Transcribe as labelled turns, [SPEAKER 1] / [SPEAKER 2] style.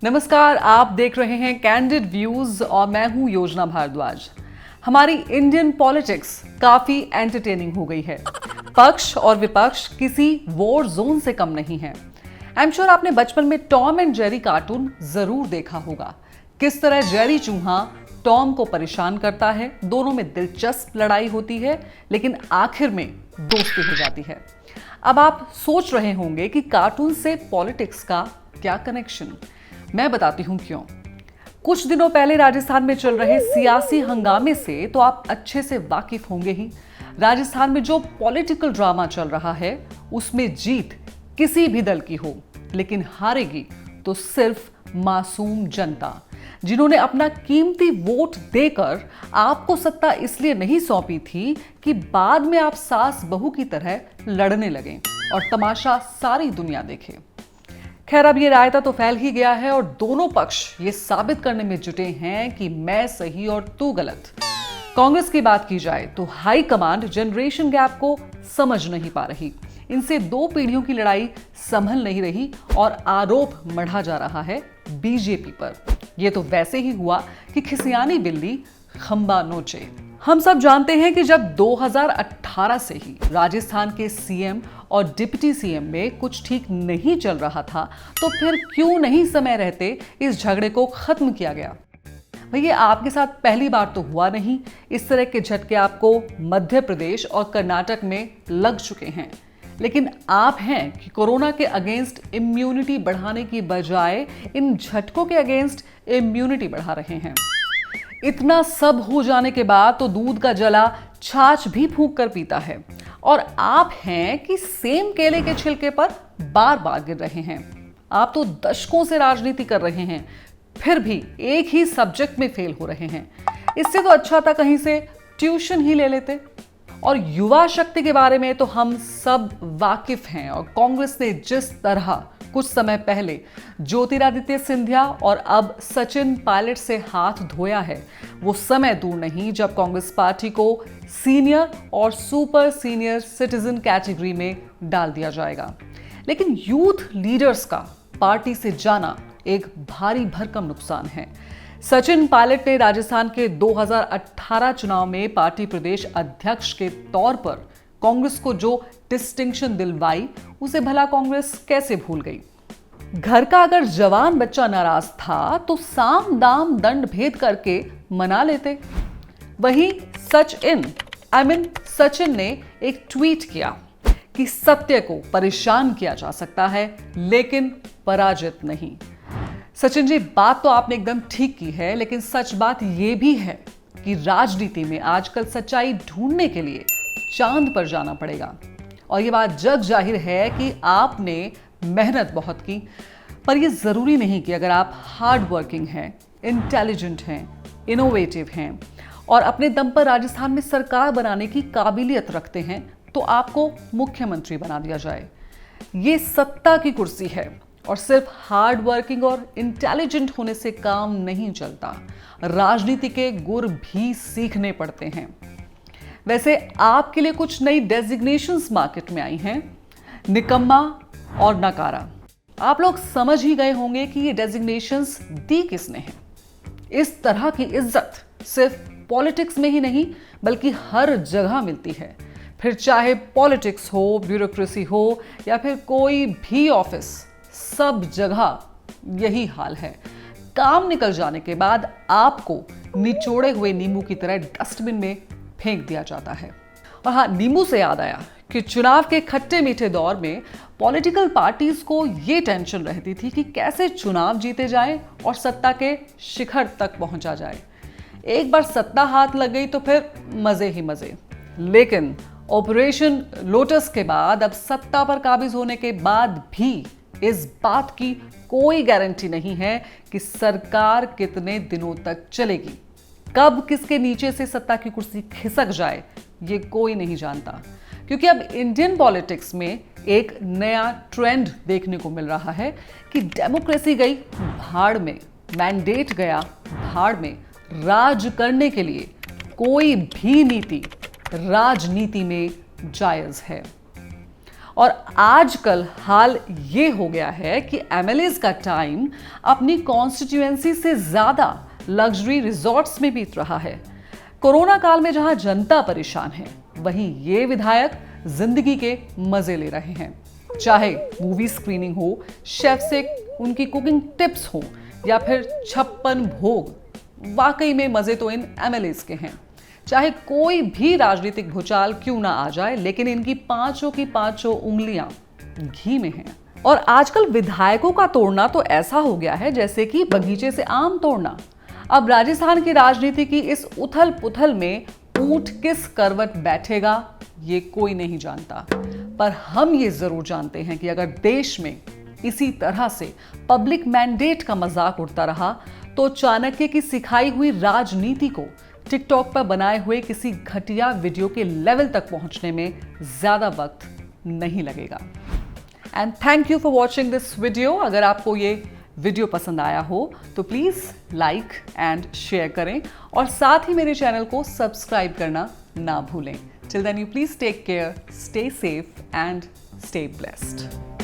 [SPEAKER 1] नमस्कार, आप देख रहे हैं कैंडिड व्यूज और मैं हूं योजना भारद्वाज। हमारी इंडियन पॉलिटिक्स काफी एंटरटेनिंग हो गई है। पक्ष और विपक्ष किसी वॉर जोन से कम नहीं है। आई एम श्योर आपने बचपन में टॉम एंड जेरी कार्टून जरूर देखा होगा। किस तरह जेरी चूहा टॉम को परेशान करता है, दोनों में दिलचस्प लड़ाई होती है, लेकिन आखिर में दोस्ती हो जाती है। अब आप सोच रहे होंगे कि कार्टून से पॉलिटिक्स का क्या कनेक्शन। मैं बताती हूं क्यों। कुछ दिनों पहले राजस्थान में चल रहे सियासी हंगामे से तो आप अच्छे से वाकिफ होंगे ही। राजस्थान में जो पॉलिटिकल ड्रामा चल रहा है उसमें जीत किसी भी दल की हो, लेकिन हारेगी तो सिर्फ मासूम जनता, जिन्होंने अपना कीमती वोट देकर आपको सत्ता इसलिए नहीं सौंपी थी कि बाद में आप सास बहू की तरह लड़ने लगें और तमाशा सारी दुनिया देखे। खैर, अब ये रायता तो फैल ही गया है और दोनों पक्ष ये साबित करने में जुटे हैं कि मैं सही और तू गलत। कांग्रेस की बात की जाए तो हाई कमांड जनरेशन गैप को समझ नहीं पा रही। इनसे दो पीढ़ियों की लड़ाई संभल नहीं रही और आरोप मढ़ा जा रहा है बीजेपी पर। यह तो वैसे ही हुआ कि खिसियानी बिल्ली खंबा नोचे। हम सब जानते हैं कि जब 2018 से ही राजस्थान के सीएम और डिप्टी सीएम में कुछ ठीक नहीं चल रहा था, तो फिर क्यों नहीं समय रहते इस झगड़े को खत्म किया गया। भैया, आपके साथ पहली बार तो हुआ नहीं। इस तरह के झटके आपको मध्य प्रदेश और कर्नाटक में लग चुके हैं, लेकिन आप हैं कि कोरोना के अगेंस्ट इम्यूनिटी बढ़ाने की बजाय इन झटकों के अगेंस्ट इम्यूनिटी बढ़ा रहे हैं। इतना सब हो जाने के बाद तो दूध का जला छाछ भी फूंक कर पीता है, और आप हैं कि सेम केले के छिलके पर बार बार गिर रहे हैं। आप तो दशकों से राजनीति कर रहे हैं, फिर भी एक ही सब्जेक्ट में फेल हो रहे हैं। इससे तो अच्छा था कहीं से ट्यूशन ही ले लेते। और युवा शक्ति के बारे में तो हम सब वाकिफ हैं, और कांग्रेस ने जिस तरह कुछ समय पहले ज्योतिरादित्य सिंधिया और अब सचिन पायलट से हाथ धोया है, वो समय दूर नहीं जब कांग्रेस पार्टी को सीनियर और सुपर सीनियर सिटीजन कैटेगरी में डाल दिया जाएगा। लेकिन यूथ लीडर्स का पार्टी से जाना एक भारी भरकम नुकसान है। सचिन पायलट ने राजस्थान के 2018 चुनाव में पार्टी प्रदेश अध्यक्ष के तौर पर कांग्रेस को जो डिस्टिंक्शन दिलवाई, उसे भला कांग्रेस कैसे भूल गई। घर का अगर जवान बच्चा नाराज था तो साम दाम दंड भेद करके मना लेते। वहीं सचिन ने एक ट्वीट किया कि सत्य को परेशान किया जा सकता है, लेकिन पराजित नहीं। सचिन जी, बात तो आपने एकदम ठीक की है, लेकिन सच बात यह भी है कि राजनीति में आजकल सच्चाई ढूंढने के लिए चांद पर जाना पड़ेगा। और यह बात जग जाहिर है कि आपने मेहनत बहुत की, पर यह जरूरी नहीं कि अगर आप हार्ड वर्किंग हैं, इंटेलिजेंट हैं, इनोवेटिव हैं और अपने दम पर राजस्थान में सरकार बनाने की काबिलियत रखते हैं तो आपको मुख्यमंत्री बना दिया जाए। ये सत्ता की कुर्सी है और सिर्फ हार्ड वर्किंग और इंटेलिजेंट होने से काम नहीं चलता। राजनीति के गुर भी सीखने पड़ते हैं। वैसे आपके लिए कुछ नई डेजिग्नेशंस मार्केट में आई हैं, निकम्मा और नकारा। आप लोग समझ ही गए होंगे कि ये डेजिग्नेशंस दी किसने हैं। इस तरह की इज्जत सिर्फ पॉलिटिक्स में ही नहीं बल्कि हर जगह मिलती है। फिर चाहे पॉलिटिक्स हो, ब्यूरोक्रेसी हो या फिर कोई भी ऑफिस, सब जगह यही हाल है। काम निकल जाने के बाद आपको निचोड़े हुए नींबू की तरह डस्टबिन में फेंक दिया जाता है। और हाँ, नींबू से याद आया कि चुनाव के खट्टे मीठे दौर में पॉलिटिकल पार्टीज को यह टेंशन रहती थी कि कैसे चुनाव जीते जाएं और सत्ता के शिखर तक पहुंचा जाए। एक बार सत्ता हाथ लग गई तो फिर मजे ही मजे। लेकिन ऑपरेशन लोटस के बाद, अब सत्ता पर काबिज होने के बाद भी इस बात की कोई गारंटी नहीं है कि सरकार कितने दिनों तक चलेगी। कब किसके नीचे से सत्ता की कुर्सी खिसक जाए ये कोई नहीं जानता, क्योंकि अब इंडियन पॉलिटिक्स में एक नया ट्रेंड देखने को मिल रहा है कि डेमोक्रेसी गई भाड़ में, मैंडेट गया भाड़ में। राज करने के लिए कोई भी नीति राजनीति में जायज है। और आजकल हाल ये हो गया है कि एमएलएज का टाइम अपनी कॉन्स्टिट्यूएंसी से ज्यादा लग्जरी रिजॉर्ट्स में बीत रहा है। कोरोना काल में जहां जनता परेशान है, वहीं ये विधायक जिंदगी के मजे ले रहे हैं। चाहे मूवी स्क्रीनिंग हो, शेफ से उनकी कुकिंग टिप्स हो या फिर 56 भोग, वाकई में मजे तो इन एमएलएज के हैं। चाहे कोई भी राजनीतिक भूचाल क्यों ना आ जाए, लेकिन इनकी पांचों की पांचों उंगलियां घी में हैं। और आजकल विधायकों का तोड़ना तो ऐसा हो गया है जैसे कि बगीचे से आम तोड़ना। अब राजस्थान की राजनीति की इस उथल पुथल में ऊंट किस करवट बैठेगा, ये कोई नहीं जानता। पर हम ये जरूर जानते हैं कि अगर देश में इसी तरह से पब्लिक मैंडेट का मजाक उड़ता रहा, तो चाणक्य की सिखाई हुई राजनीति को टिकटॉक पर बनाए हुए किसी घटिया वीडियो के लेवल तक पहुंचने में ज्यादा वक्त नहीं लगेगा। And thank you for watching this video. अगर आपको ये वीडियो पसंद आया हो तो प्लीज लाइक एंड शेयर करें और साथ ही मेरे चैनल को सब्सक्राइब करना ना भूलें। Till then you please take care, stay safe and stay blessed.